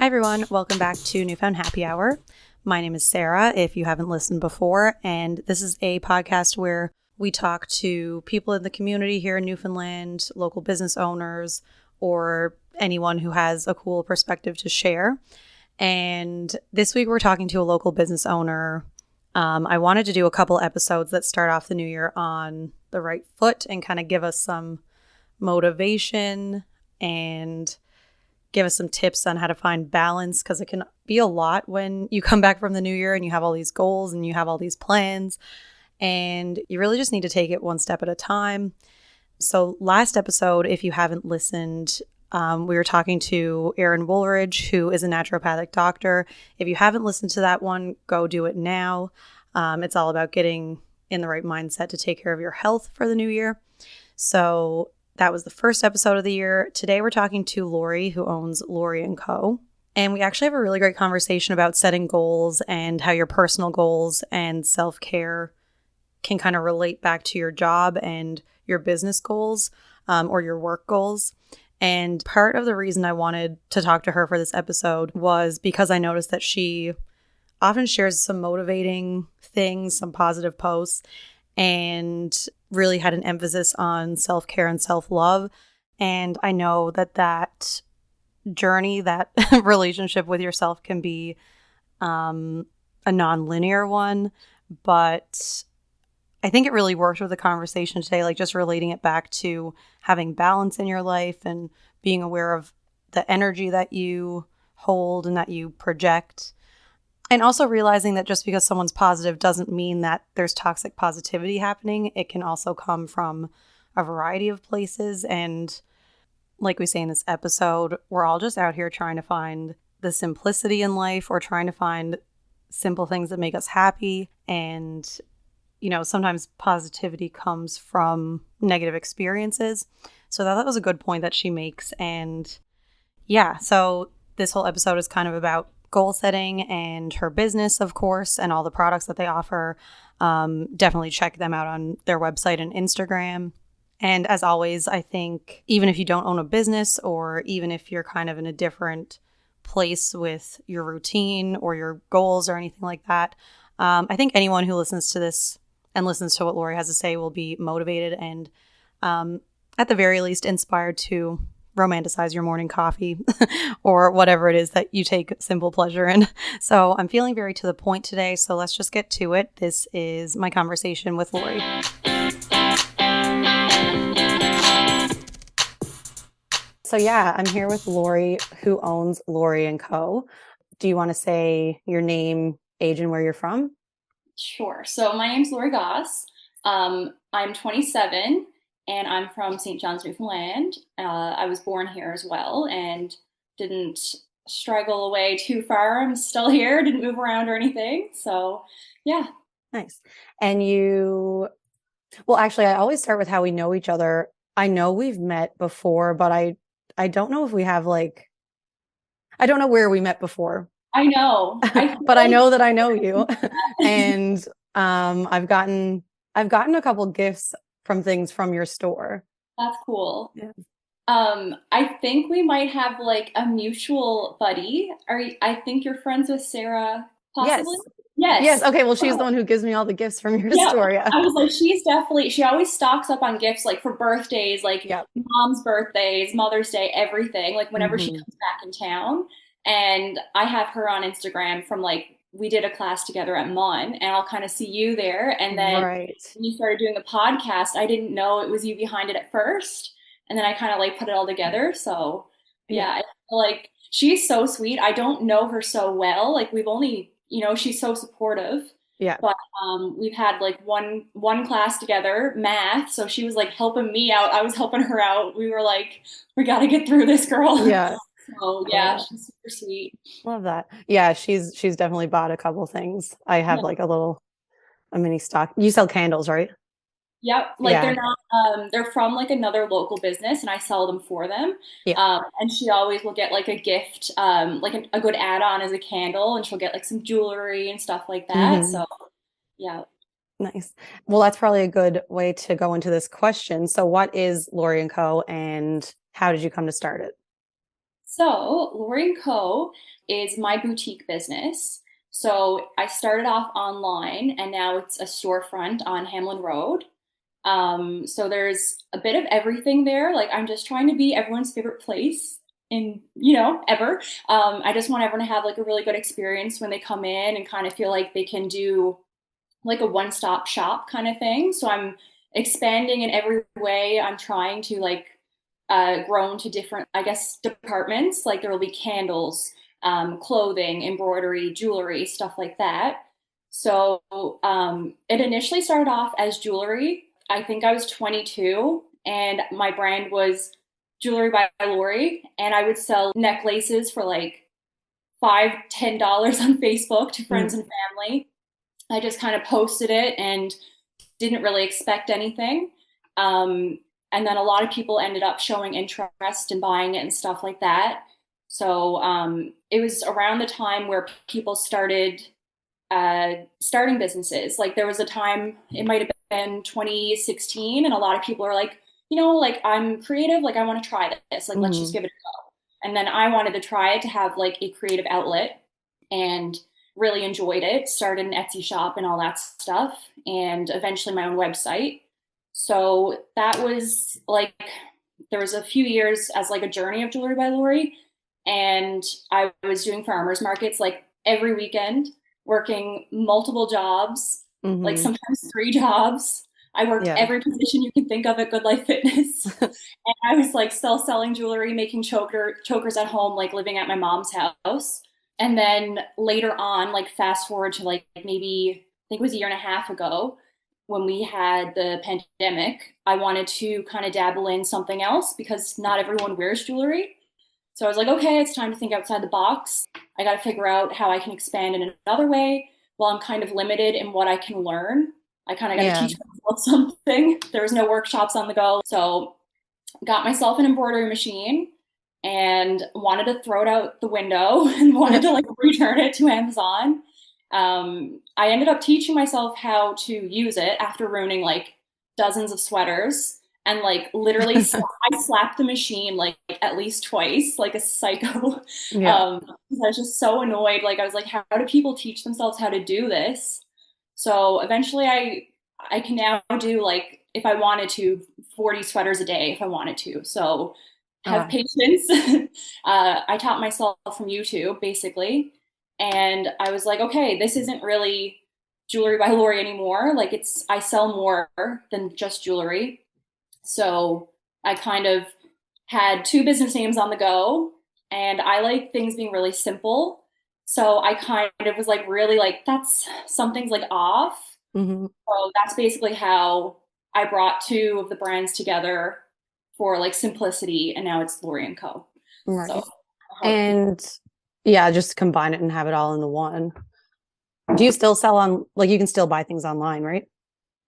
Hi everyone, welcome back to Newfound Happy Hour. My name is Sarah, if you haven't listened before, and this is a podcast where we talk to people in the community here in Newfoundland, local business owners, or anyone who has a cool perspective to share. And this week we're talking to a local business owner. I wanted to do a couple episodes that start off the new year on the right foot and kind of give us some motivation and give us some tips on how to find balance, because it can be a lot when you come back from the new year and you have all these goals and you have all these plans, and you really just need to take it one step at a time. So last episode, if you haven't listened, we were talking to Erin Woolridge, who is a naturopathic doctor. If you haven't listened to that one, go do it now. It's all about getting in the right mindset to take care of your health for the new year. So that was the first episode of the year. Today we're talking to Lori, who owns Lori&Co. And we actually have a really great conversation about setting goals and how your personal goals and self-care can kind of relate back to your job and your business goals, or your work goals. And part of the reason I wanted to talk to her for this episode was because I noticed that she often shares some motivating things, some positive posts, and really had an emphasis on self-care and self-love. And I know that journey, that relationship with yourself can be a non-linear one, but I think it really worked with the conversation today, like just relating it back to having balance in your life and being aware of the energy that you hold and that you project. And also realizing that just because someone's positive doesn't mean that there's toxic positivity happening. It can also come from a variety of places. And like we say in this episode, we're all just out here trying to find the simplicity in life, or trying to find simple things that make us happy. And, you know, sometimes positivity comes from negative experiences. So that was a good point that she makes. And yeah, so this whole episode is kind of about goal setting and her business, of course, and all the products that they offer. Definitely check them out on their website and Instagram. And as always, I think even if you don't own a business, or even if you're kind of in a different place with your routine or your goals or anything like that, I think anyone who listens to this and listens to what Lori has to say will be motivated and at the very least inspired to romanticize your morning coffee or whatever it is that you take simple pleasure in. So I'm feeling very to the point today. So let's just get to it. This is my conversation with Lori. So yeah, I'm here with Lori, who owns Lori&Co. Do you want to say your name, age, and where you're from? Sure. So my name's Lori Goss. I'm 27 and I'm from St. John's, Newfoundland. I was born here as well and didn't straggle away too far. I'm still here, didn't move around or anything. So yeah. Nice. And well, actually, I always start with how we know each other. I know we've met before, but I don't know if we have I don't know where we met before. I know. But I know that I know you. And I've gotten a couple gifts from things from your store. That's cool. Yeah. I think we might have like a mutual buddy. I think you're friends with Sarah, possibly? Yes. Yes. Yes. Okay. Well, she's the one who gives me all the gifts from your Yeah, store. Yeah. I was like, she always stocks up on gifts like for birthdays, like Yep. mom's birthdays, Mother's Day, everything, like whenever she Mm-hmm. comes back in town. And I have her on Instagram from like, we did a class together at Mon, and I'll kind of see you there. And then Right. when you started doing the podcast, I didn't know it was you behind it at first. And then I kind of like put it all together. So yeah, Yeah. I feel like she's so sweet. I don't know her so well. Like we've only, she's so supportive. Yeah. But we've had like one class together, math. So she was like helping me out. I was helping her out. We were like, we got to get through this, girl. Yeah. So yeah, she's super sweet. Love that. Yeah. She's definitely bought a couple things. I have Yeah. like a mini stock. You sell candles, right? Yep. Like they're Yeah. not, they're from like another local business and I sell them for them. Yeah. And she always will get like a gift, like a good add-on as a candle, and she'll get like some jewelry and stuff like that. Mm-hmm. So yeah. Nice. Well, that's probably a good way to go into this question. So what is Lori&Co. and how did you come to start it? So, Lori&Co is my boutique business. So, I started off online and now it's a storefront on Hamlin Road. So there's a bit of everything there. Like I'm just trying to be everyone's favorite place in, ever. I just want everyone to have like a really good experience when they come in and kind of feel like they can do like a one-stop shop kind of thing. So I'm expanding in every way. I'm trying to like grow into different, I guess, departments. Like there will be candles, clothing, embroidery, jewelry, stuff like that. So it initially started off as jewelry. I think I was 22 and my brand was Jewelry by Lori. And I would sell necklaces for like $5, $10 on Facebook to friends Mm. and family. I just kind of posted it and didn't really expect anything. And then a lot of people ended up showing interest in buying it and stuff like that. So it was around the time where people started starting businesses. Like there was a time, it might have been 2016, and a lot of people are like, like I'm creative, like I want to try this, like let's just Hmm. give it a go. And then I wanted to try it to have like a creative outlet and really enjoyed it. Started an Etsy shop and all that stuff, and eventually my own website. So that was like, there was a few years as like a journey of Jewelry by Lori. And I was doing farmers markets like every weekend, working multiple jobs, like Hmm. sometimes three jobs. I worked Yeah. every position you can think of at Good Life Fitness. And I was like still selling jewelry, making chokers at home, like living at my mom's house. And then later on, like fast forward to like maybe I think it was a year and a half ago when we had the pandemic, I wanted to kind of dabble in something else because not everyone wears jewelry. So I was like, okay, it's time to think outside the box. I got to figure out how I can expand in another way while I'm kind of limited in what I can learn. I kind of got to Yeah. teach myself something. There was no workshops on the go. So got myself an embroidery machine and wanted to throw it out the window and wanted to like return it to Amazon. I ended up teaching myself how to use it after ruining like dozens of sweaters and like literally I slapped the machine like at least twice like a psycho. Yeah. I was just so annoyed. Like I was like, how do people teach themselves how to do this? So eventually I can now do like if I wanted to 40 sweaters a day if I wanted to. So have Uh, patience. I taught myself from YouTube basically. And I was like, okay, this isn't really Jewelry by Lori anymore. Like I sell more than just jewelry. So I kind of had two business names on the go and I like things being really simple. So I kind of was like, really like, that's something's like off. hmm. So that's basically how I brought two of the brands together for like simplicity, and now it's Lori&Co. So Right. I hope And yeah, just combine it and have it all in the one. Do you still sell on, like, you can still buy things online, right?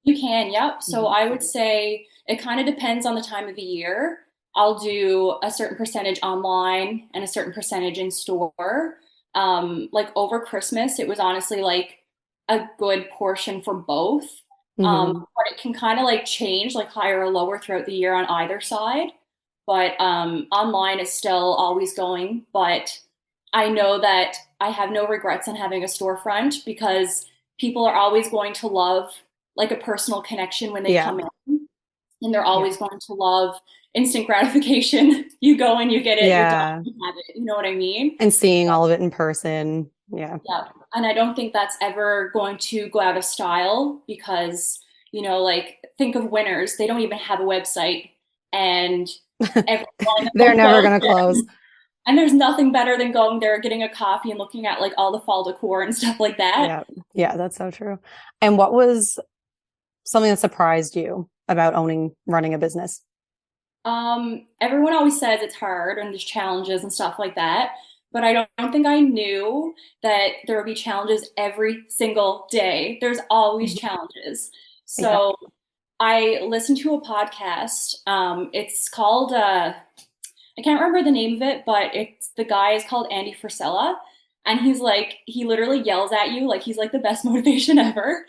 you can, yep. So Mhm. I would say it kind of depends on the time of the year. I'll do a certain percentage online and a certain percentage in store. Like over Christmas, it was honestly like a good portion for both. Hmm. But it can kind of like change, like higher or lower throughout the year on either side. But online is still always going. But I know that I have no regrets on having a storefront because people are always going to love like a personal connection when they Yeah. come in, and they're Yeah. always going to love instant gratification. You go and you get it, you're done, Yeah. you have it. You know what I mean? And seeing all of it in person. Yeah. Yeah. And I don't think that's ever going to go out of style because, like think of Winners, they don't even have a website and everyone They're never goes going to there. close. And there's nothing better than going there, getting a coffee and looking at like all the fall decor and stuff like that. Yeah. Yeah, that's so true. And what was something that surprised you about running a business? Everyone always says it's hard and there's challenges and stuff like that, but I don't think I knew that there would be challenges every single day. There's always Mhm. challenges. Yeah. So I listened to a podcast. It's called I can't remember the name of it, but it's the guy is called Andy Frisella, and he's like he literally yells at you like he's like the best motivation ever.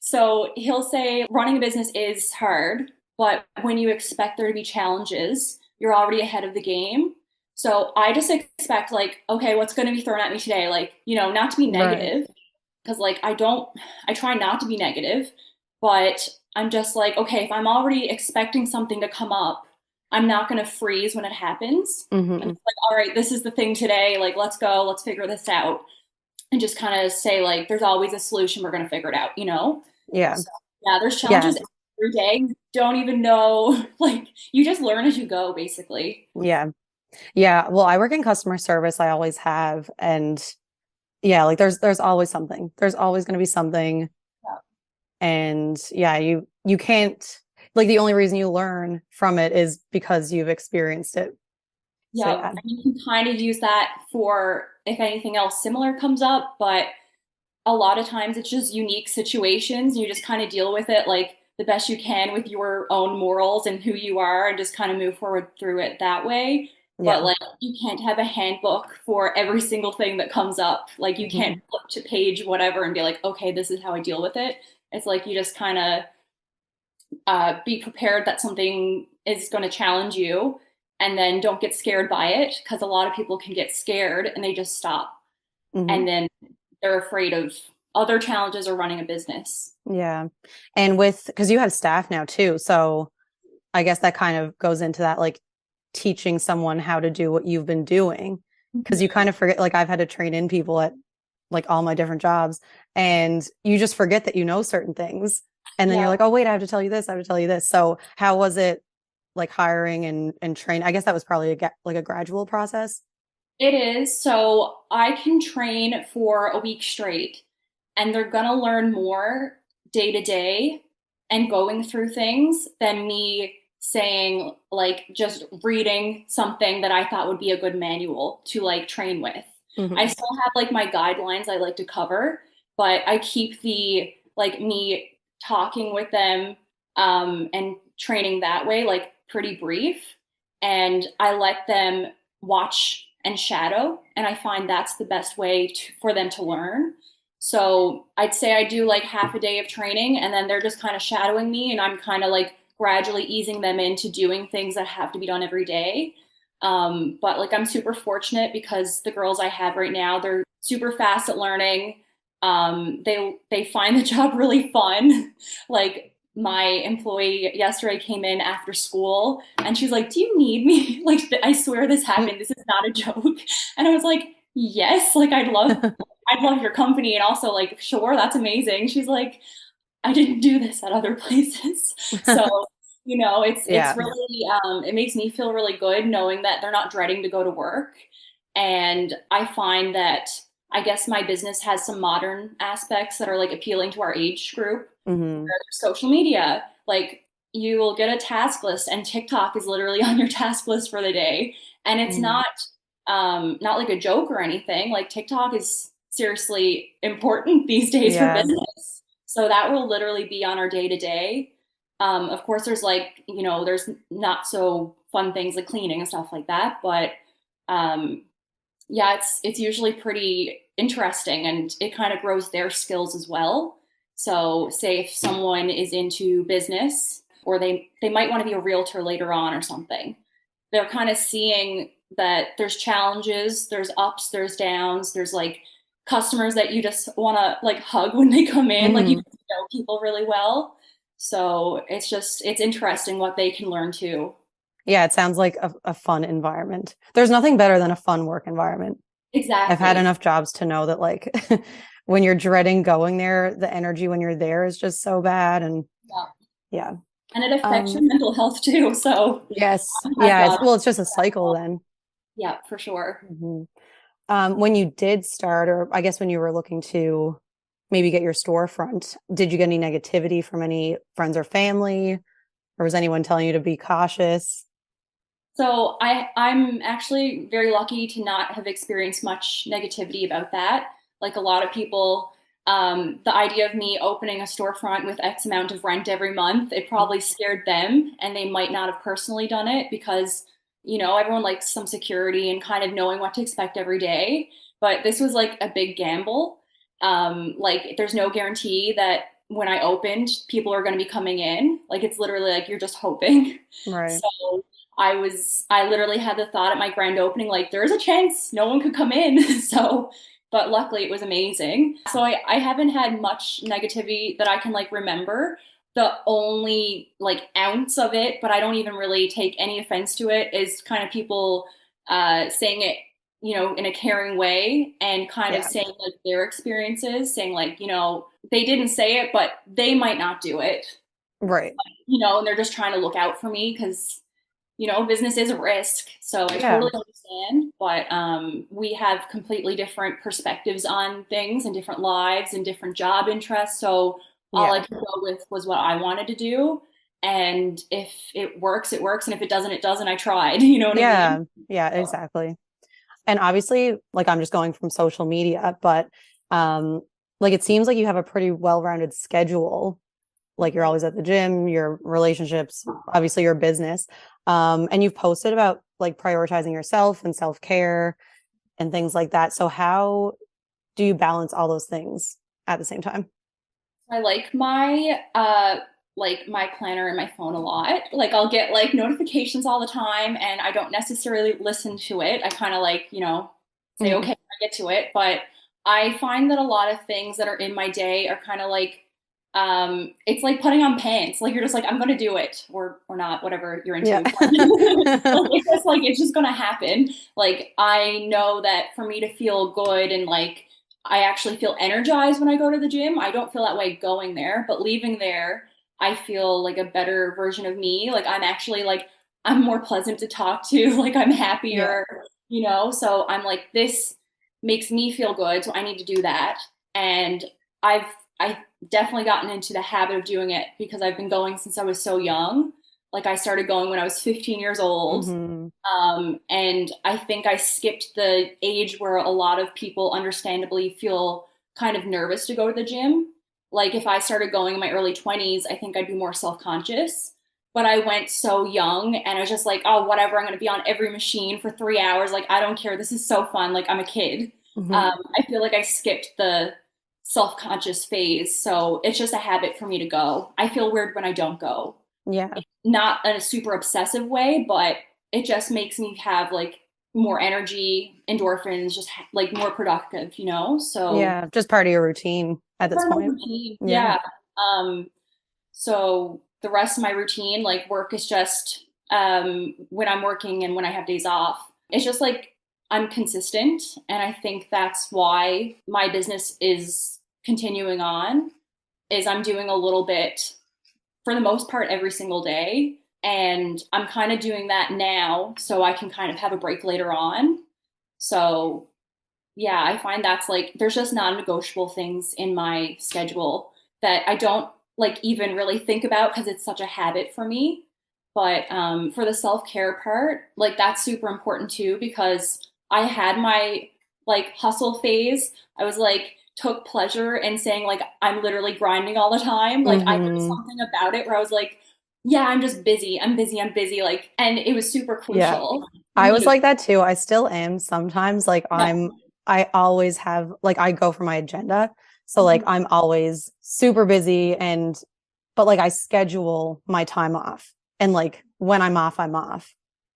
So he'll say running a business is hard, but when you expect there to be challenges, you're already ahead of the game. So I just expect like, okay, what's going to be thrown at me today? Like, not to be Right. negative, because like I try not to be negative, but I'm just like, okay, if I'm already expecting something to come up, I'm not going to freeze when it happens. I'm Hmm. just like, all right, this is the thing today. Like, let's go, let's figure this out. And just kind of say, like, there's always a solution. We're going to figure it out? Yeah. So, yeah, there's Yeah. challenges every day. You don't even know, like, you just learn as you go, basically. Yeah. Yeah. Well, I work in customer service. I always have. And yeah, like there's always something. There's always going to be something. Yeah. And yeah, you can't, like, the only reason you learn from it is because you've experienced it. So Yeah, yeah. and you can kind of use that for if anything else similar comes up, but a lot of times it's just unique situations. You just kind of deal with it like the best you can with your own morals and who you are and just kind of move forward through it that way. But Yeah. like you can't have a handbook for every single thing that comes up. Like you can't Hmm. flip to page whatever and be like, okay, this is how I deal with it. It's like you just kind of be prepared that something is going to challenge you and then don't get scared by it because a lot of people can get scared and they just stop Hmm. and then they're afraid of other challenges or running a business. Yeah. And because you have staff now too. So I guess that kind of goes into that, like teaching someone how to do what you've been doing. Because you Mhm. kind of forget, like I've had to train in people at like all my different jobs, and you just forget that you know certain things. And then you're Yeah, like, oh, wait, I have to tell you this. I have to tell you this. So how was it like hiring and train? I guess that was probably like a gradual process. it is. So I can train for a week straight, and they're going to learn more day to day and going through things than me saying, like, just reading something that I thought would be a good manual to like train with. I Hmm. still have like my guidelines I like to cover, but I keep the like me talking with them and training that way, like pretty brief. And I let them watch and shadow. And I find that's the best way for them to learn. So I'd say I do like half a day of training and then they're just kind of shadowing me and I'm kind of like gradually easing them into doing things that have to be done every day. But like I'm super fortunate because the girls I have right now, they're super fast at learning. They find the job really fun. Like my employee yesterday came in after school and she's like, "Do you need me?" Like I swear this happened. This is not a joke. And I was like, "Yes, like I'd love your company and also like sure, that's amazing." She's like, I didn't do this at other places. So, it's Yeah. really it makes me feel really good knowing that they're not dreading to go to work. And I find that I guess my business has some modern aspects that are like appealing to our age group. Hmm. Social media, like you will get a task list and TikTok is literally on your task list for the day. And it's Hmm. not like a joke or anything. Like TikTok is seriously important these days for Yeah. business. So that will literally be on our day to day. Of course, there's like, there's not so fun things like cleaning and stuff like that. But um, yeah, it's usually pretty interesting and it kind of grows their skills as well. So say if someone is into business or they might want to be a realtor later on or something, they're kind of seeing that there's challenges, there's ups, there's downs, there's like customers that you just want to like hug when they come in, like you Hmm. know people really well. So it's interesting what they can learn too. Yeah, it sounds like a fun environment. There's nothing better than a fun work environment. I've had Exactly. enough jobs to know that, like, when you're dreading going there, the energy when you're there is just so bad. And Yeah. yeah. And it affects your Um, mental health too. So yes. I've had Yeah. jobs. Well, it's just a cycle then. Yeah, for sure. Hmm. When you did start, or I guess when you were looking to maybe get your storefront, did you get any negativity from any friends or family? Or was anyone telling you to be cautious? So I'm actually very lucky to not have experienced much negativity about that. Like a lot of people, the idea of me opening a storefront with X amount of rent every month, it probably scared them, and they might not have personally done it because everyone likes some security and kind of knowing what to expect every day. But this was like a big gamble. Like there's no guarantee that when I opened, people are going to be coming in. Like it's literally like you're just hoping. Right. So I literally had the thought at my grand opening, like, there's a chance no one could come in. So, but luckily it was amazing. So I haven't had much negativity that I can like remember. The only like ounce of it, but I don't even really take any offense to it, is kind of people saying it, in a caring way, and kind of Yeah. saying like their experiences, saying like, they didn't say it, but they might not do it, Right. and they're just trying to look out for me because business is a risk. So I Yeah. totally understand. But we have completely different perspectives on things and different lives and different job interests. So all I Yeah. could go with was what I wanted to do. And if it works, it works. And if it doesn't, it doesn't. I tried. You know what I mean? Yeah. Yeah, So, exactly. And obviously, like I'm just going from social media, but um like it seems like you have a pretty well-rounded schedule. Like you're always at the gym, your relationships, obviously your business. And you've posted about like prioritizing yourself and self-care and things like that. So how do you balance all those things at the same time? I like my planner in my phone a lot. Like I'll get like notifications all the time and I don't necessarily listen to it. I kind of like, say Mhm. okay, I get to it, but I find that a lot of things that are in my day are kind of like it's like putting on pants. Like you're just like I'm going to do it or not, whatever you're Yeah. into. But it's just going to happen. Like I know that for me to feel good and like I actually feel energized when I go to the gym. I don't feel that way going there, but leaving there, I feel like a better version of me. Like I'm actually like I'm more pleasant to talk to, like I'm Yeah. happier, So I'm like this makes me feel good, so I need to do that. And I've I definitely gotten into the habit of doing it because I've been going since I was so young. Like I started going when I was 15 years old. Hmm. And I think I skipped the age where a lot of people understandably feel kind of nervous to go to the gym. Like if I started going in my early 20s, I think I'd be more self-conscious. But I went so young and I was just like, oh, whatever, I'm going to be on every machine for 3 hours. Like, I don't care. This is so fun. Like, I'm a kid. Hmm. I feel like I skipped the self-conscious phase. So it's just a habit for me to go. I feel weird when I don't go, Yeah. not in a super obsessive way, but it just makes me have like more energy, endorphins, just like more productive, So Yeah. Just part of your routine at it's this part of my point. routine. Yeah. Yeah. Um, so the rest of my routine, like work is just when I'm working and when I have days off. It's just like I'm consistent. And I think that's why my business is continuing on, is I'm doing a little bit for the most part every single day. And I'm kind of doing that now so I can kind of have a break later on. So, yeah, I find that's like, there's just non negotiable things in my schedule that I don't like even really think about because it's such a habit for me. But for the self care part, like that's super important too because I had my like hustle phase. I was like, took pleasure in saying like I'm literally grinding all the time. Like I did Hmm. something about it where I was like, yeah, I'm just busy. I'm busy. I'm busy. Like, and it was super Yeah. crucial for I me was to, like that too. I still am sometimes. Like yeah. I always have, like, I go for my agenda. So like Mhm. I'm always super busy but like I schedule my time off and like when I'm off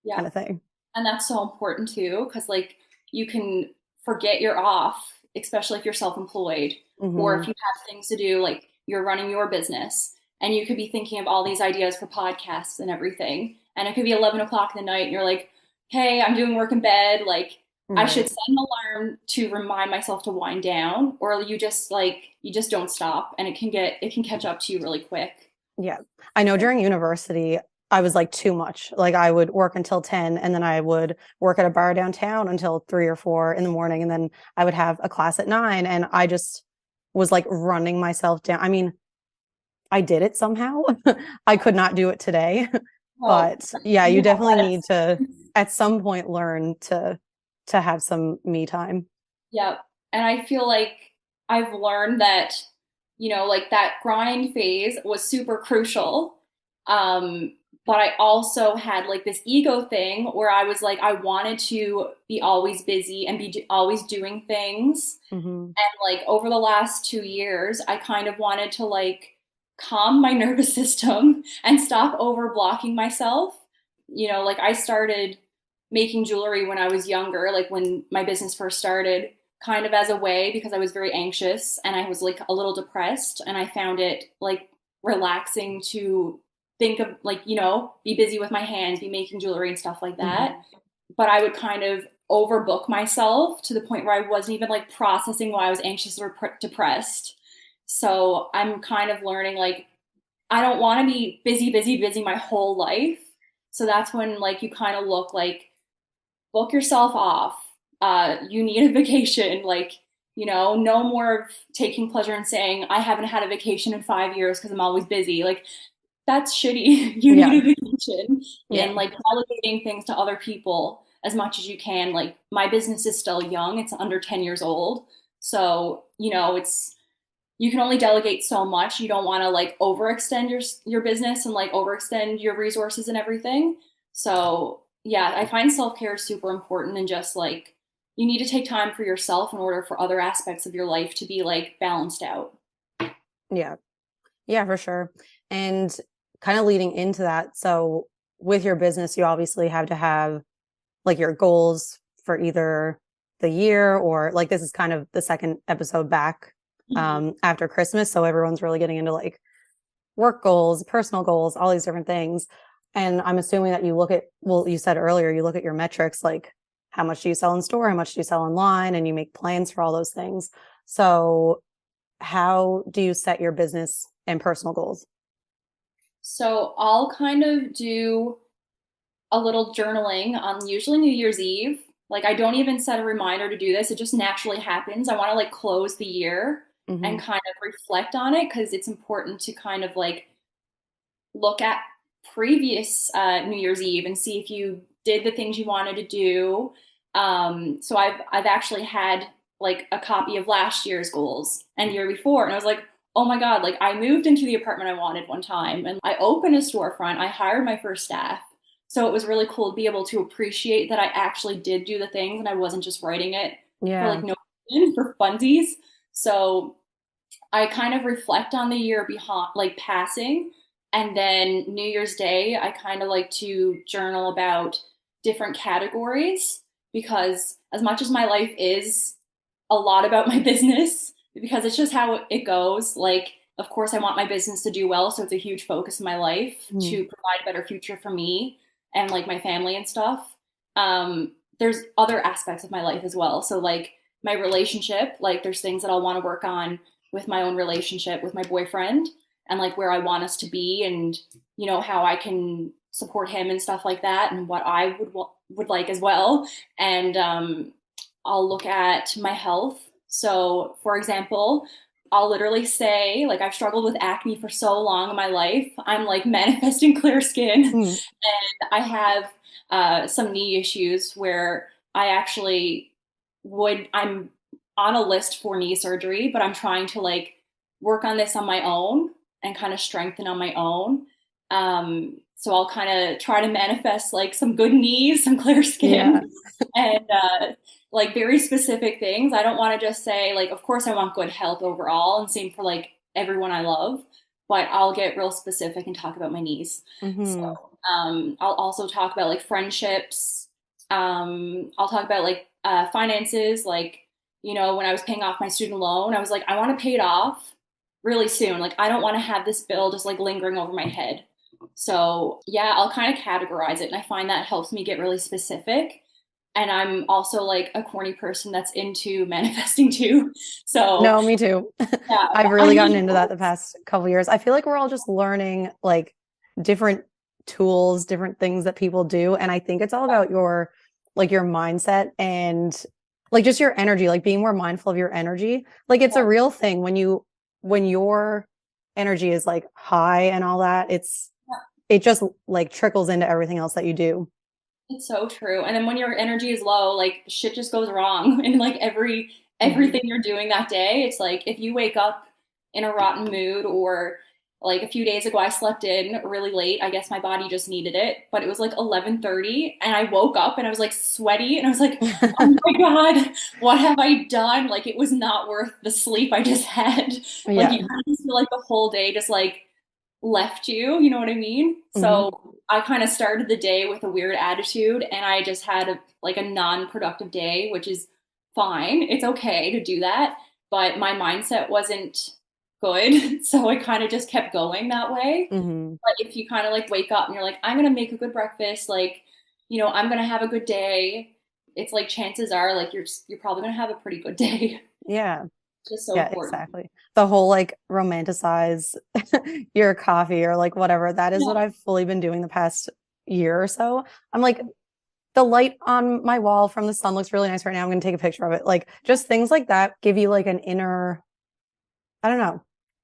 Yeah. kind of thing. And that's so important too, because like you can forget you're off, especially if you're self-employed or if Hmm. you have things to do, like you're running your business and you could be thinking of all these ideas for podcasts and everything. And it could be 11 o'clock in the night and you're like, hey, I'm doing work in bed. Like I should Right. set an alarm to remind myself to wind down, or you just don't stop and it can catch up to you really quick. Yeah. I know during university, I was like too much. Like I would work until 10 and then I would work at a bar downtown until 3 or 4 in the morning. And then I would have a class at 9. And I just was like running myself down. I mean, I did it somehow. I could not do it today. Well, But yeah, you you have definitely that need to at some point learn to have some me time. Yeah. And I feel like I've learned that, like that grind phase was super crucial. But I also had like this ego thing where I was like, I wanted to be always busy and always doing things. Hmm. And like over the last 2 years, I kind of wanted to like calm my nervous system and stop over blocking myself like I started making jewelry when I was younger, like when my business first started, kind of as a way because I was very anxious and I was like a little depressed, and I found it like relaxing to think of like, be busy with my hands, be making jewelry and stuff like that. Hmm. But I would kind of overbook myself to the point where I wasn't even like processing why I was anxious or depressed. So I'm kind of learning like I don't want to be busy, busy, busy my whole life. So that's when like you kind of look like book yourself off. You need a vacation. Like, no more of taking pleasure in saying I haven't had a vacation in 5 years because I'm always busy. Like that's shitty. You need Yeah. a vacation, Yeah. and like delegating things to other people as much as you can. Like my business is still young; it's under 10 years old, so it's you can only delegate so much. You don't want to like overextend your business and like overextend your resources and everything. So yeah, I find self-care super important, and just like you need to take time for yourself in order for other aspects of your life to be like balanced out. Yeah. Yeah, for sure. And kind of leading into that, so with your business, you obviously have to have like your goals for either the year, or like this is kind of the second episode back Mhm. after Christmas. So everyone's really getting into like work goals, personal goals, all these different things. And I'm assuming that you look at, well, you said earlier, you look at your metrics, like how much do you sell in store? How much do you sell online? And you make plans for all those things. So how do you set your business and personal goals? So I'll kind of do a little journaling on usually New Year's Eve. Like I don't even set a reminder to do this. It just naturally happens. I want to like close the year and Hmm. kind of reflect on it because it's important to kind of like look at previous New Year's Eve and see if you did the things you wanted to do. So I've actually had like a copy of last year's goals and year before, and I was like, oh my god, like I moved into the apartment I wanted one time, and I opened a storefront. I hired my first staff. So it was really cool to be able to appreciate that I actually did do the things and I wasn't just writing it for Yeah. like no for funsies. So I kind of reflect on the year behind, like passing. And then New Year's Day, I kind of like to journal about different categories because, as much as my life is a lot about my business, because it's just how it goes. Like, of course, I want my business to do well. So it's a huge focus of my life Mm. to provide a better future for me and like my family and stuff. There's other aspects of my life as well. So, like, my relationship, like, there's things that I'll want to work on with my own relationship with my boyfriend, and like where I want us to be, and how I can support him and stuff like that, and what I would like as well. And I'll look at my health. So, for example, I'll literally say, like, I've struggled with acne for so long in my life. I'm like manifesting clear skin. Mm. I have some knee issues where I actually I'm on a list for knee surgery, but I'm trying to like work on this on my own and kind of strengthen on my own. So I'll kind of try to manifest like some good knees, some clear Yeah. skin, and like very specific things. I don't want to just say like, of course I want good health overall, and same for like everyone I love, but I'll get real specific and talk about my knees. So Hmm. I'll also talk about like friendships. I'll talk about like finances. Like, when I was paying off my student loan, I was like, I want to pay it off really soon. Like, I don't want to have this bill just like lingering over my head. So, yeah, I'll kind of categorize it. And I find that helps me get really specific. And I'm also like a corny person that's into manifesting too. So, No, me too. yeah, I've I really gotten need into that the help. past couple years. I feel like we're all just learning like different tools, different things that people do. And I think it's all about your like your mindset and like just your energy, like being more mindful of your energy. Like it's a real thing when your energy is like high and all that, it just like trickles into everything else that you do. It's so true. And then when your energy is low, like shit just goes wrong in like Mhm. everything you're doing that day. It's like if you wake up in a rotten mood, or like a few days ago I slept in really late. I guess my body just needed it, but it was like 11:30 and I woke up and I was like sweaty and I was like, "Oh my god, what have I done?" Like it was not worth the sleep I just had. Like you Yeah. kind of just feel like the whole day just like left you, you know what I mean? Hmm. So I kind of started the day with a weird attitude and I just had a non-productive day, which is fine. It's okay to do that, but my mindset wasn't good. So I kind of just kept going that way. Hmm. But if you kind of like wake up and you're like, I'm gonna make a good breakfast, like, I'm gonna have a good day, it's like chances are like you're probably gonna have a pretty good day. Yeah. It's just so Yeah, important. exactly. The whole like romanticize your coffee or like whatever. That is what Yeah. I've fully been doing the past year or so. I'm like, the light on my wall from the sun looks really nice right now. I'm going to take a picture of it. Like just things like that give you like an inner, I don't know,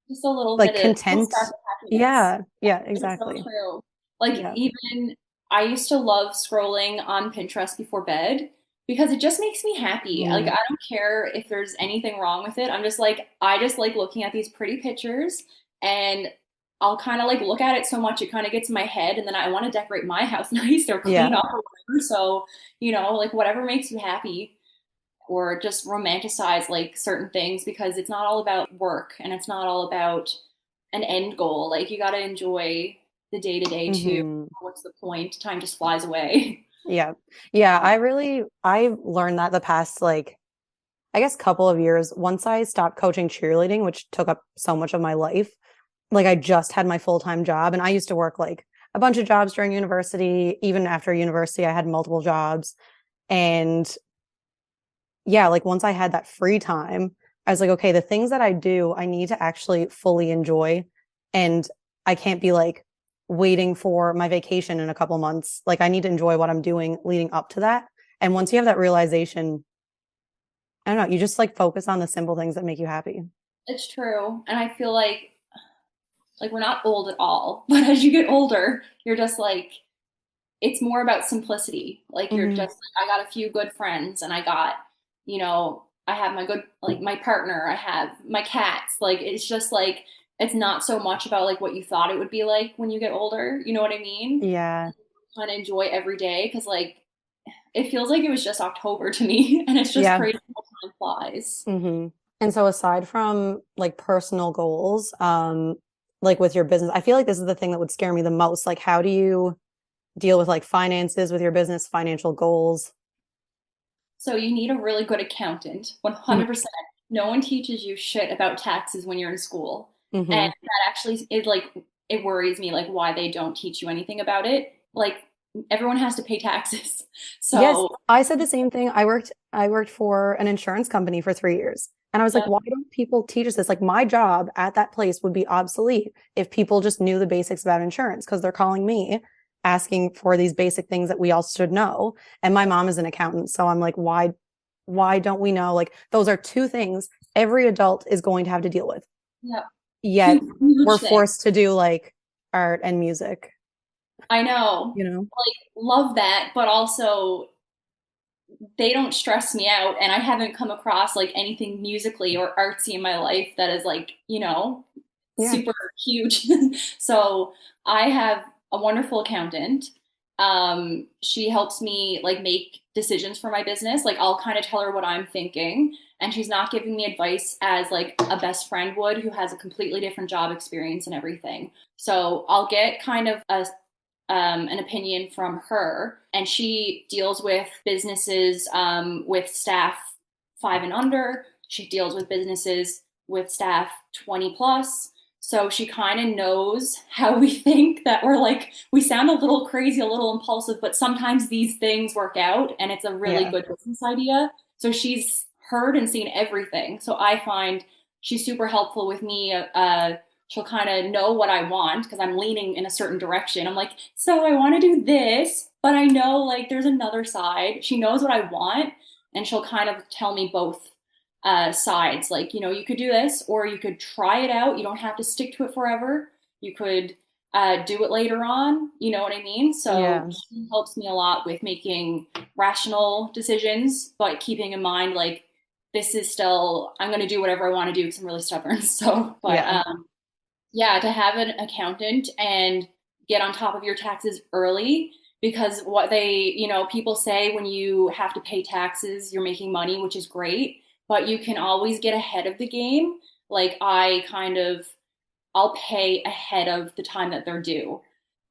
Just a little like bit of little content. spark of happiness. Yeah. Yeah, It's so exactly. true. Like Yeah. even I used to love scrolling on Pinterest before bed because it just makes me happy. Like Mm, I don't care if there's anything wrong with it. I'm just like I just like looking at these pretty pictures and I'll kind of like look at it so much it kind of gets in my head and then I want to decorate my house nice or clean yeah. up or whatever. So, like whatever makes you happy or just romanticize like certain things because it's not all about work and it's not all about an end goal. Like you got to enjoy the day to day too. Hmm. What's the point? Time just flies away. Yeah. Yeah. Um, I learned that the past like, I guess couple of years, once I stopped coaching cheerleading, which took up so much of my life, like I just had my full-time job and I used to work like a bunch of jobs during university. Even after university, I had multiple jobs. And yeah, like once I had that free time, I was like, okay, the things that I do, I need to actually fully enjoy. And I can't be like waiting for my vacation in a couple months. Like I need to enjoy what I'm doing leading up to that. And once you have that realization, I don't know, you just like focus on the simple things that make you happy. it's true. And I feel like we're not old at all, but as you get older, you're just like it's more about simplicity. Like you're Hmm. just like, I got a few good friends and I have my good, like my partner, I have my cats. Like it's just like, it's not so much about like what you thought it would be like when you get older. You know what I mean? Yeah. Kind of enjoy every day because like it feels like it was just October to me and it's just Yeah. crazy how time flies. Hmm. And so aside from like personal goals, like with your business, I feel like this is the thing that would scare me the most. Like, how do you deal with like finances with your business, financial goals? So you need a really good accountant, Mm-hmm. 100%. No one teaches you shit about taxes when you're in school. And Mm-hmm. that actually is like, it worries me, like why they don't teach you anything about it. Like everyone has to pay taxes. Yes, So, I said the same thing. I worked for an insurance company for 3 years. And I was like, yeah, why don't people teach us this? Like my job at that place would be obsolete if people just knew the basics about insurance because they're calling me asking for these basic things that we all should know. And my mom is an accountant, so I'm like, why don't we know? Like those are two things every adult is going to have to deal with. yeah, Yet huge, we're huge thing. forced to do like art and music, I know, you know? like love that, but also they don't stress me out. And I haven't come across like anything musically or artsy in my life that is like, Yeah. super huge. So I have a wonderful accountant. She helps me like make decisions for my business. Like I'll kind of tell her what I'm thinking, and she's not giving me advice as like a best friend would, who has a completely different job experience and everything. So I'll get kind of an opinion from her, and she deals with businesses with staff 5 and under. She deals with businesses with staff 20 plus. So she kind of knows how we think that we're like, we sound a little crazy, a little impulsive, but sometimes these things work out and it's a really Yeah. good business idea. So she's heard and seen everything. So I find she's super helpful with me. She'll kind of know what I want because I'm leaning in a certain direction. I'm like, so I want to do this, but I know like there's another side. She knows what I want, and she'll kind of tell me both sides. Like, you could do this, or you could try it out. You don't have to stick to it forever. You could do it later on. You know what I mean? So Yeah. she helps me a lot with making rational decisions, but keeping in mind like this is still I'm going to do whatever I want to do because I'm really stubborn. So, but Yeah. yeah, to have an accountant and get on top of your taxes early because what people say when you have to pay taxes, you're making money, which is great, but you can always get ahead of the game. Like I kind of I'll pay ahead of the time that they're due,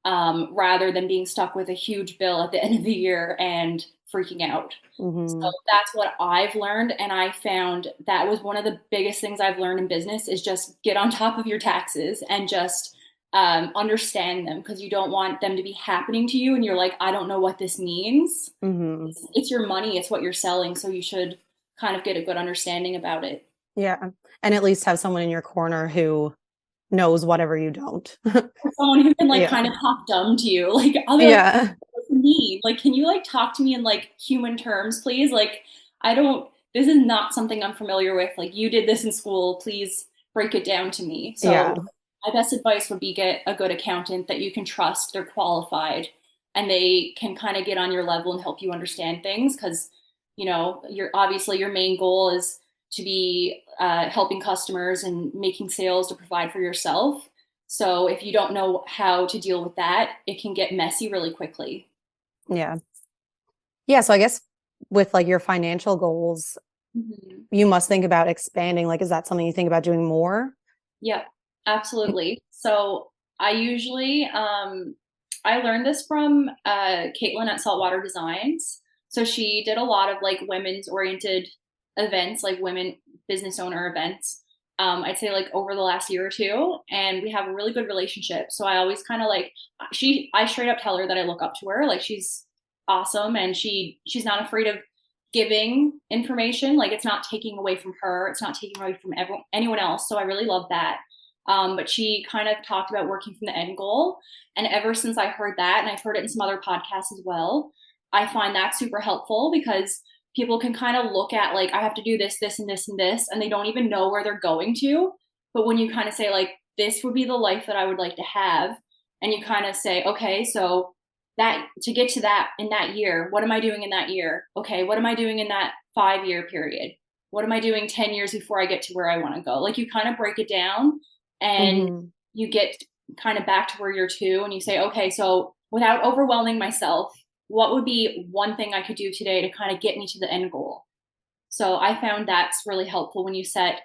rather than being stuck with a huge bill at the end of the year and freaking out. So Hmm. that's what I've learned. And I found that was one of the biggest things I've learned in business is just get on top of your taxes and just understand them, because you don't want them to be happening to you and you're like, I don't know what this means. Hmm. It's your money, it's what you're selling. So you should kind of get a good understanding about it. Yeah. And at least have someone in your corner who knows whatever you don't. Someone who can like Yeah. kind of talk dumb to you. Like I'll be like, Yeah. what do you mean? Like, can you like talk to me in like human terms, please? Like, I don't, this is not something I'm familiar with. Like, you did this in school, please break it down to me. So Yeah. my best advice would be get a good accountant that you can trust, they're qualified, and they can kind of get on your level and help you understand things. Because, you're obviously your main goal is to be helping customers and making sales to provide for yourself. So if you don't know how to deal with that, it can get messy really quickly. Yeah. Yeah. So I guess with like your financial goals, Mhm. you must think about expanding. Like, is that something you think about doing more? Yep, absolutely. So I usually, I learned this from Caitlin at Saltwater Designs. So she did a lot of like women's oriented events, like women business owner events. I'd say like over the last year or two, and we have a really good relationship. So I always kind of like I straight up tell her that I look up to her. Like she's awesome, and she's not afraid of giving information. Like it's not taking away from her, it's not taking away from anyone else. So I really love that. But she kind of talked about working from the end goal, and ever since I heard that, and I've heard it in some other podcasts as well, I find that super helpful, because people can kind of look at like, I have to do this, this, and this, and this, and they don't even know where they're going to. But when you kind of say like, this would be the life that I would like to have, and you kind of say, okay, so that to get to that in that year, what am I doing in that year? Okay, what am I doing in that 5 year period? What am I doing 10 years before I get to where I want to go? Like you kind of break it down, and Hmm. you get kind of back to where you're to, and you say, okay, so without overwhelming myself, what would be one thing I could do today to kind of get me to the end goal? So I found that's really helpful when you set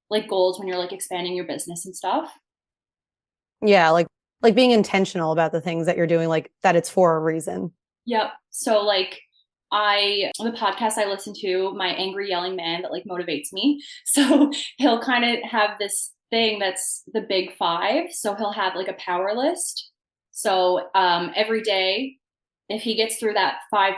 like goals when you're like expanding your business and stuff. Yeah. Like being intentional about the things that you're doing, like that it's for a reason. Yep. So like the podcast I listen to, my angry yelling man that like motivates me. So he'll kind of have this thing that's the big five. So he'll have like a power list. So every day, if he gets through that five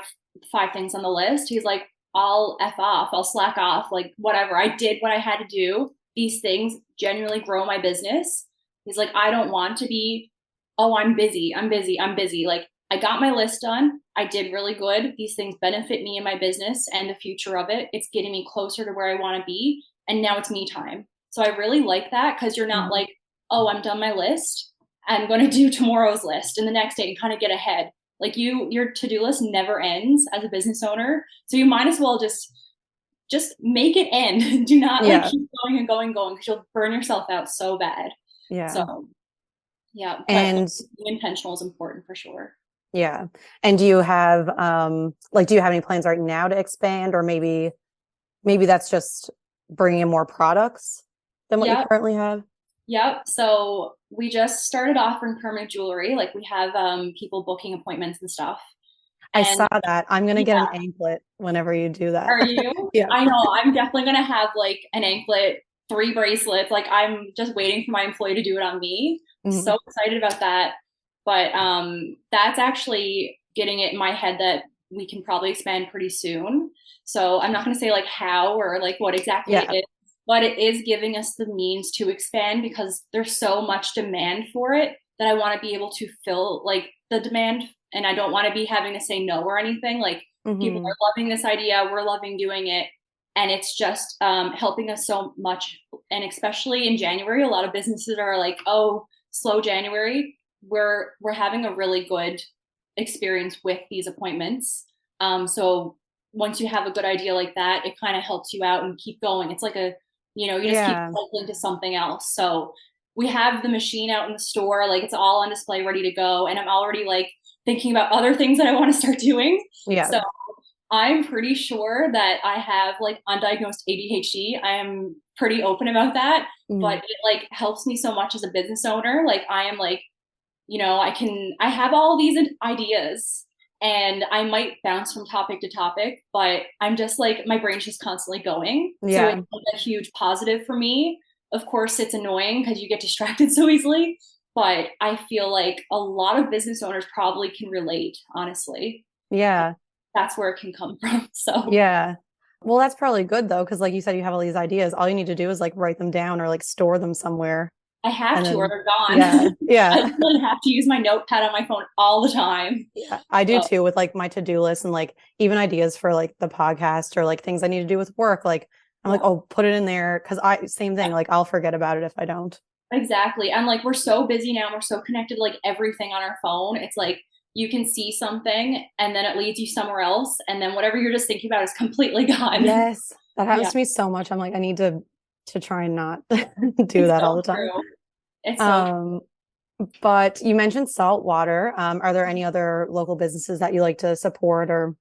things on the list, he's like, I'll F off, I'll slack off, like whatever. I did what I had to do. These things genuinely grow my business. He's like, I don't want to be, oh, I'm busy, I'm busy, I'm busy. Like I got my list done. I did really good. These things benefit me and my business and the future of it. It's getting me closer to where I want to be. And now it's me time. So I really like that, because you're not Mhm. like, oh, I'm done my list, I'm going to do tomorrow's list and the next day and kind of get ahead. Like your to-do list never ends as a business owner. So you might as well just make it end. Do not like Yeah. keep going and going and going, because you'll burn yourself out so bad. Yeah. So yeah, but And being intentional is important for sure. yeah. And do you have like do you have any plans right now to expand, or maybe that's just bringing in more products than what you Yep. currently have? Yep. So we just started offering permanent jewelry. Like we have people booking appointments and stuff. I And saw that. I'm gonna get yeah, an anklet whenever you do that. are you? Yeah. I know. I'm definitely gonna have like an anklet, 3 bracelets. Like I'm just waiting for my employee to do it on me. Mhm. So excited about that. But that's actually getting it in my head that we can probably expand pretty soon. So I'm not gonna say like how or like what exactly it Yeah. is, but it is giving us the means to expand, because there's so much demand for it that I want to be able to fill like the demand, and I don't want to be having to say no or anything. Like people Hmm. are loving this idea, we're loving doing it, and it's just helping us so much. And especially in January, a lot of businesses are like, oh, slow January. We're having a really good experience with these appointments. So once you have a good idea like that, it kind of helps you out and keep going. It's like you just keep Yeah. cycling to something else. So we have the machine out in the store, like it's all on display, ready to go. And I'm already like thinking about other things that I want to start doing. Yeah. So I'm pretty sure that I have like undiagnosed ADHD. I am pretty open about that, but Mm. it like helps me so much as a business owner. Like I am like, I have all these ideas and I might bounce from topic to topic, but I'm just like, my brain's just constantly going. So it's Yeah. like a huge positive for me. Of course, it's annoying because you get distracted so easily, but I feel like a lot of business owners probably can relate, honestly. Yeah. That's where it can come from. So Yeah. Well, that's probably good though, because like you said, you have all these ideas. All you need to do is like write them down or like store them somewhere. I have And to, or then, they're gone. yeah, I yeah, literally have to use my notepad on my phone all the time. yeah. I do So too with like my to-do list and like even ideas for like the podcast or like things I need to do with work. Like I'm like, yeah. oh, put it in there because same thing. Like I'll forget about it if I don't. Exactly. And like we're so busy now, we're so connected to like everything on our phone. It's like you can see something and then it leads you somewhere else. And then whatever you're just thinking about is completely gone. Yes, that happens Yeah, to me so much. I'm like, I need to try and not do it's that all so the time. true. It's so true. Um, but you mentioned salt water. Are there any other local businesses that you like to support or?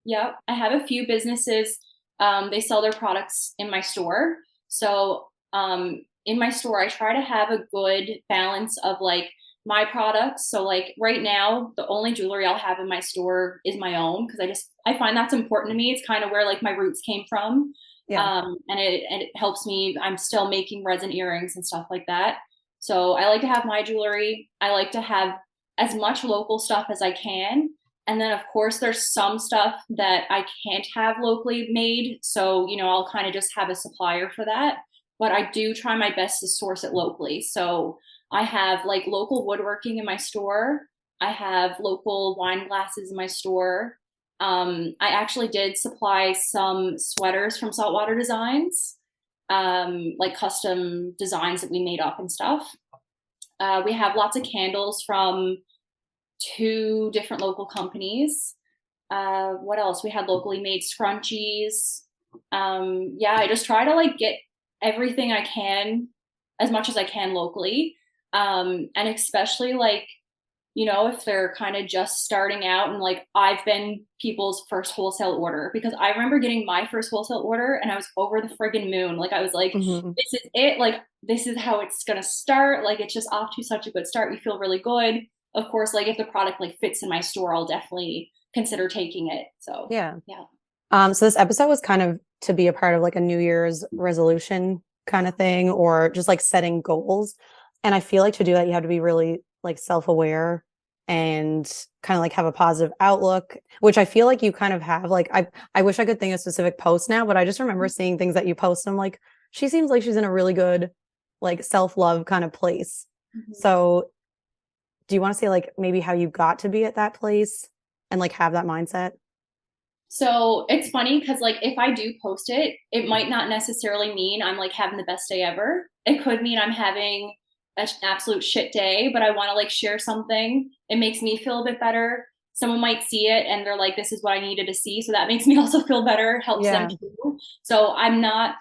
Yep. I have a few businesses. They sell their products in my store. So in my store, I try to have a good balance of like my products. So like right now, the only jewelry I'll have in my store is my own because I find that's important to me. It's kind of where like my roots came from. Yeah. And it helps me. I'm still making resin earrings and stuff like that. So I like to have my jewelry. I like to have as much local stuff as I can. And then, of course, there's some stuff that I can't have locally made. So, I'll kind of just have a supplier for that. But I do try my best to source it locally. So I have like local woodworking in my store. I have local wine glasses in my store. I actually did supply some sweaters from Saltwater Designs, like custom designs that we made up and stuff. We have lots of candles from two different local companies. What else? We had locally made scrunchies. Yeah, I just try to like get everything I can as much as I can locally. And especially like, if they're kind of just starting out and like I've been people's first wholesale order because I remember getting my first wholesale order and I was over the friggin' moon. Like I was like, Mhm. this is it. Like this is how it's gonna start. Like it's just off to such a good start. You feel really good. Of course, like if the product like fits in my store, I'll definitely consider taking it. So Yeah. yeah. So this episode was kind of to be a part of like a New Year's resolution kind of thing, or just like setting goals. And I feel like to do that, you have to be really like self-aware and kind of like have a positive outlook, which I feel like you kind of have. Like I wish I could think of specific posts now, but I just remember seeing things that you post. And I'm like, she seems like she's in a really good like self-love kind of place. Mhm. So do you want to say like maybe how you got to be at that place and like have that mindset? So it's funny because like if I do post it, it might not necessarily mean I'm like having the best day ever. It could mean I'm having an absolute shit day, but I want to like share something. It makes me feel a bit better. Someone might see it and they're like, this is what I needed to see. So that makes me also feel better, helps them Yeah. too. So I'm not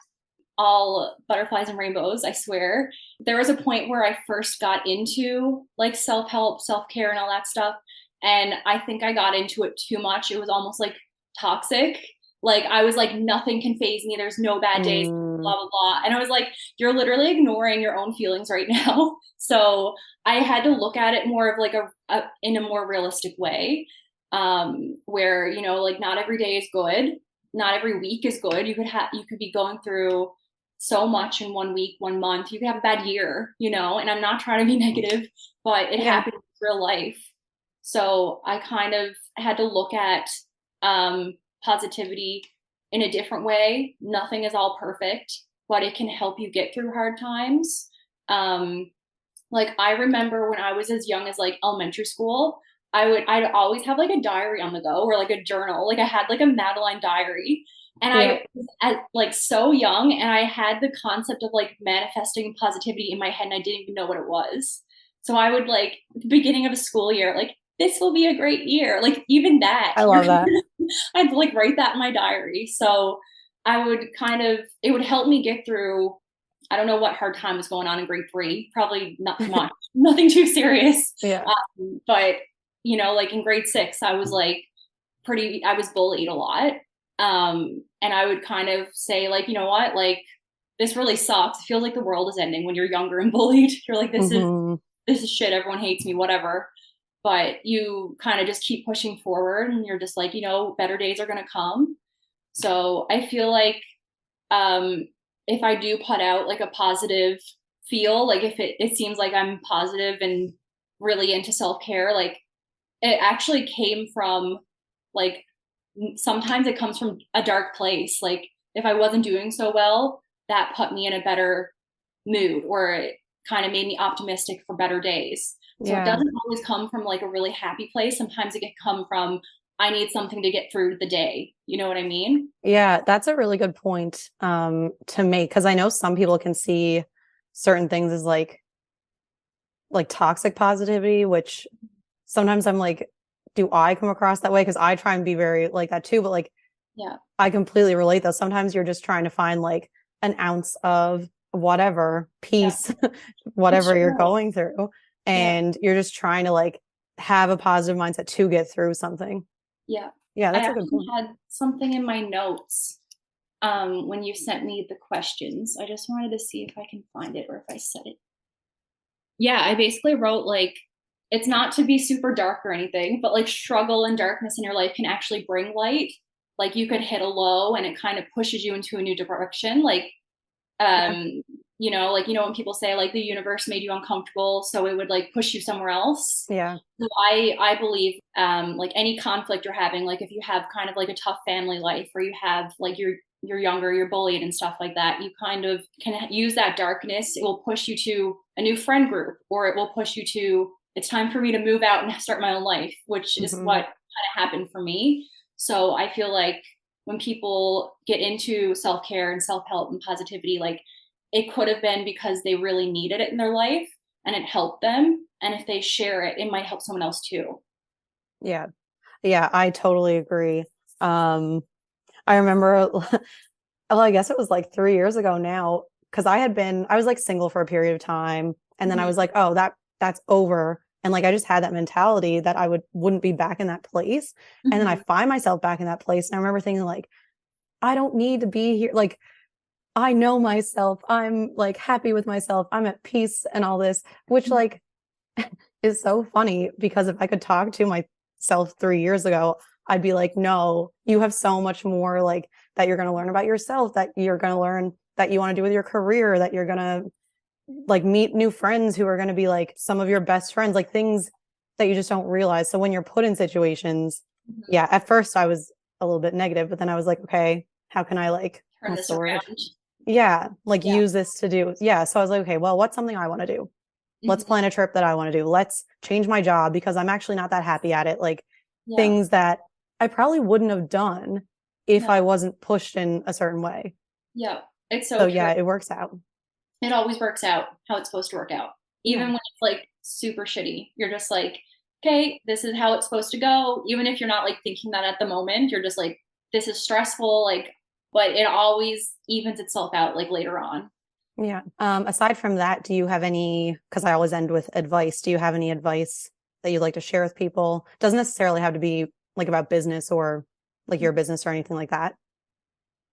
all butterflies and rainbows, I swear. There was a point where I first got into like self help, self care, and all that stuff. And I think I got into it too much. It was almost like toxic. Like I was like, nothing can phase me. There's no bad days, Mm, blah, blah, blah. And I was like, you're literally ignoring your own feelings right now. So I had to look at it more of like in a more realistic way. Where, like not every day is good. Not every week is good. You could be going through so much in 1 week, 1 month. You could have a bad year, and I'm not trying to be negative, but it yeah. happens in real life. So I kind of had to look at positivity in a different way. Nothing is all perfect, but it can help you get through hard times. Um, like I remember when I was as young as like elementary school, I'd always have like a diary on the go or like a journal. Like I had like a Madeline diary. And Yeah. I was like so young and I had the concept of like manifesting positivity in my head and I didn't even know what it was. So I would like the beginning of a school year, like this will be a great year. Like even that, I love that. I'd like write that in my diary. So I would it would help me get through. I don't know what hard time was going on in grade three. Probably not much, nothing too serious. Yeah. But like in grade six, I was like I was bullied a lot. And I would kind of say like, you know what, like this really sucks. It feels like the world is ending when you're younger and bullied. You're like, Mm-hmm. this is shit. Everyone hates me, whatever. But you kind of just keep pushing forward and you're just like, better days are going to come. So I feel like, um, if I do put out like a positive feel, like if it seems like I'm positive and really into self-care, like it actually came from like sometimes it comes from a dark place. Like if I wasn't doing so well, that put me in a better mood or it kind of made me optimistic for better days. So it Yeah. doesn't always come from like a really happy place. Sometimes it can come from I need something to get through the day. You know what I mean? Yeah, that's a really good point to make, because I know some people can see certain things as like toxic positivity, which sometimes I'm like, do I come across that way? Because I try and be very like that too, but like Yeah. I completely relate though. Sometimes you're just trying to find like an ounce of whatever Yeah. peace, It's whatever you're true. going through, Yeah. and you're just trying to like have a positive mindset to get through something. Yeah. Yeah, I that's a good actually point. had something in my notes when you sent me the questions. I just wanted to see if I can find it or if I said it. Yeah, I basically wrote like it's not to be super dark or anything, but like struggle and darkness in your life can actually bring light. Like you could hit a low and it kind of pushes you into a new direction. Like Yeah. when people say like the universe made you uncomfortable, so it would like push you somewhere else. Yeah. So I believe like any conflict you're having, like if you have kind of like a tough family life or you have like you're younger, you're bullied and stuff like that, you kind of can use that darkness. It will push you to a new friend group or it will push you to it's time for me to move out and start my own life, which is Hmm. what kind of happened for me. So I feel like when people get into self-care and self-help and positivity, like it could have been because they really needed it in their life and it helped them. And if they share it, it might help someone else too. Yeah. Yeah, I totally agree. I remember, well, I guess it was like 3 years ago now, because I was like single for a period of time, and then I was Mm-hmm. like, oh, that's over. And like I just had that mentality that I wouldn't be back in that place. And then I Mm-hmm. find myself back in that place. And I remember thinking, like, I don't need to be here. Like, I know myself. I'm like happy with myself. I'm at peace and all this, which like is so funny, because if I could talk to myself 3 years ago, I'd be like, no, you have so much more like that you're going to learn about yourself, that you're going to learn that you want to do with your career, that you're going to like meet new friends who are going to be like some of your best friends, like things that you just don't realize. So when you're put in situations, Mm-hmm. yeah, at first I was a little bit negative, but then I was like, okay, how can I like, Turn what's this the word? around. Yeah, like Yeah. use this to do. Yeah. So I was like, okay, well, what's something I want to do? Let's Mm-hmm. plan a trip that I want to do. Let's change my job because I'm actually not that happy at it. Like Yeah. things that I probably wouldn't have done if I No. wasn't pushed in a certain way. Yeah. It's So so true. yeah, it works out. It always works out how it's supposed to work out. Even Yeah. when it's like super shitty, you're just like, okay, this is how it's supposed to go. Even if you're not like thinking that at the moment, you're just like, this is stressful. Like, but it always evens itself out like later on. Yeah. Aside from that, do you have any, because I always end with advice, do you have any advice that you'd like to share with people? Doesn't necessarily have to be like about business or like your business or anything like that.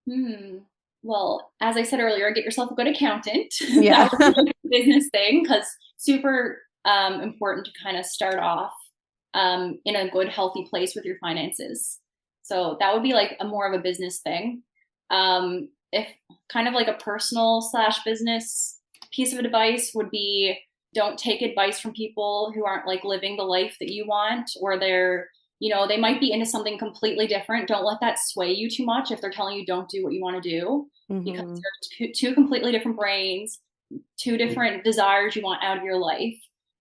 Hmm. Well, as I said earlier, get yourself a good accountant. That Yeah. would be like a business thing because super important to kind of start off in a good, healthy place with your finances. So that would be like a more of a business thing. If kind of like a personal slash business piece of advice would be don't take advice from people who aren't like living the life that you want or they might be into something completely different. Don't let that sway you too much if they're telling you don't do what you want to do because Hmm. they're two completely different brains, two different desires you want out of your life.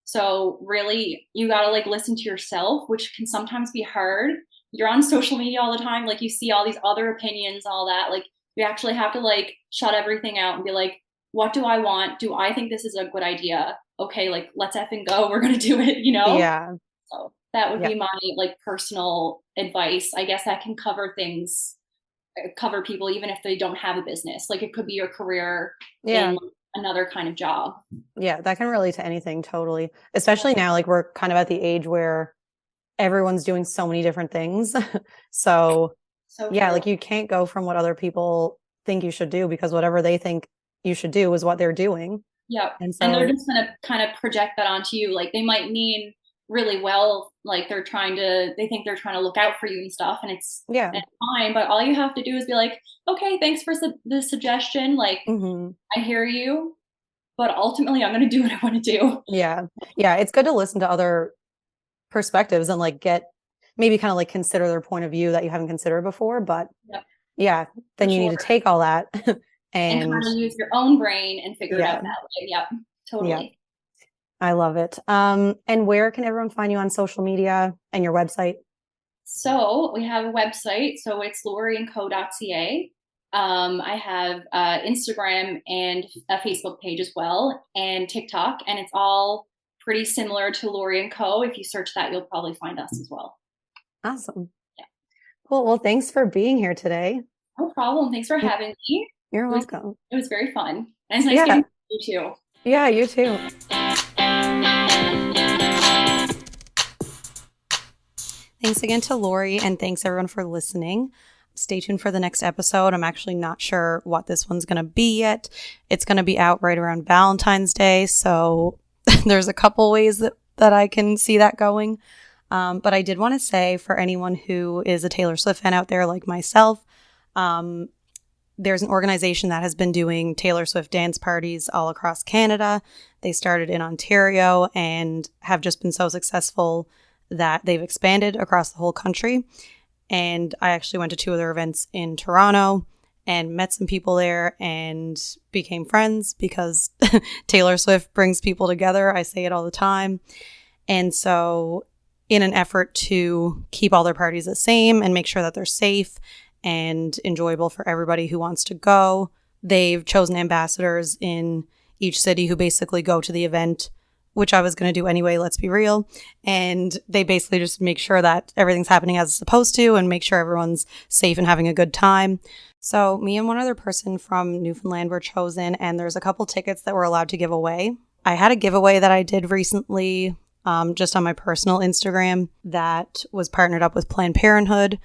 So really you got to like listen to yourself, which can sometimes be hard. You're on social media all the time, like you see all these other opinions, all that. Like you actually have to like shut everything out and be like, what do I want? Do I think this is a good idea? Okay, like let's effing go. We're gonna do it. Yeah. So that would Yeah. be my like personal advice. I guess that can cover things, cover people even if they don't have a business. Like it could be your career Yeah. in another kind of job. Yeah. That can relate to anything totally. Especially now, like we're kind of at the age where everyone's doing so many different things. So So yeah, true. like you can't go from what other people think you should do because whatever they think you should do is what they're doing. Yep. And And they're so, just gonna kind of project that onto you. Like they might mean really well, like they think they're trying to look out for you and stuff, and yeah. it's fine. But all you have to do is be like, okay, thanks for the suggestion. Like Hmm. I hear you, but ultimately I'm gonna do what I want to do. Yeah. Yeah. It's good to listen to other perspectives and like get maybe kind of like consider their point of view that you haven't considered before. But Yep, yeah, for then you need sure. to take all that And and kind of use your own brain and figure it out yeah, that way. Yep, yeah, totally. I love it. And where can everyone find you on social media and your website? So we have a website. So it's Lori&Co.ca. I have Instagram and a Facebook page as well, and TikTok, and it's all pretty similar to Lori&Co. If you search that, you'll probably find us as well. Awesome. Yeah, Cool. Well, thanks for being here today. no problem. Thanks for having me. You're It was welcome. it was very fun, and it's nice Yeah. getting to know you too. Yeah, you too. Thanks again to Lori, and thanks everyone for listening. Stay tuned for the next episode. I'm actually not sure what this one's going to be yet. It's going to be out right around Valentine's Day, so there's a couple ways that I can see that going. But I did want to say for anyone who is a Taylor Swift fan out there like myself, there's an organization that has been doing Taylor Swift dance parties all across Canada. They started in Ontario and have just been so successful that they've expanded across the whole country. And I actually went to two of their events in Toronto and met some people there and became friends because Taylor Swift brings people together. I say it all the time. And so, in an effort to keep all their parties the same and make sure that they're safe and enjoyable for everybody who wants to go, they've chosen ambassadors in each city who basically go to the event, which I was going to do anyway, let's be real. And they basically just make sure that everything's happening as it's supposed to and make sure everyone's safe and having a good time. So me and one other person from Newfoundland were chosen, and there's a couple tickets that we're allowed to give away. I had a giveaway that I did recently, just on my personal Instagram, that was partnered up with Planned Parenthood.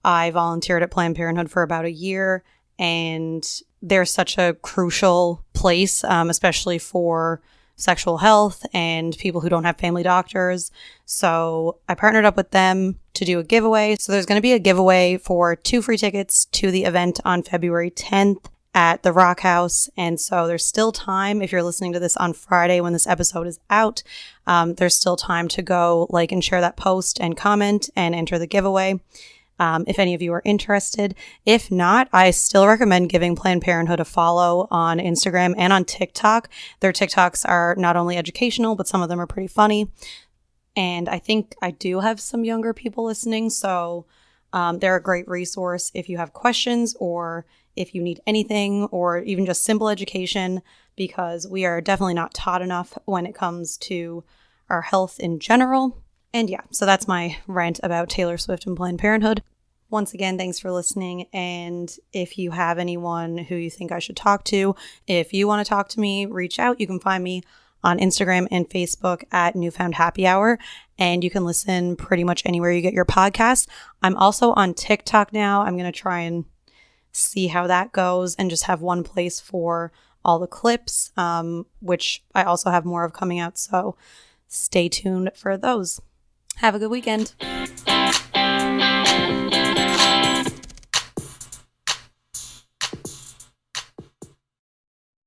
I volunteered at Planned Parenthood for about a year, and they're such a crucial place, especially for sexual health and people who don't have family doctors. So I partnered up with them to do a giveaway. So there's going to be a giveaway for 2 free tickets to the event on February 10th at the Rock House. And so there's still time. If you're listening to this on Friday when this episode is out, there's still time to go like and share that post and comment and enter the giveaway. If any of you are interested. If not, I still recommend giving Planned Parenthood a follow on Instagram and on TikTok. Their TikToks are not only educational, but some of them are pretty funny. And I think I do have some younger people listening, so they're a great resource if you have questions or if you need anything or even just simple education, because we are definitely not taught enough when it comes to our health in general. And yeah, so that's my rant about Taylor Swift and Planned Parenthood. Once again, thanks for listening. And if you have anyone who you think I should talk to, if you want to talk to me, reach out. You can find me on Instagram and Facebook at Newfound Happy Hour. And you can listen pretty much anywhere you get your podcasts. I'm also on TikTok now. I'm going to try and see how that goes and just have one place for all the clips, which I also have more of coming out. So stay tuned for those. Have a good weekend.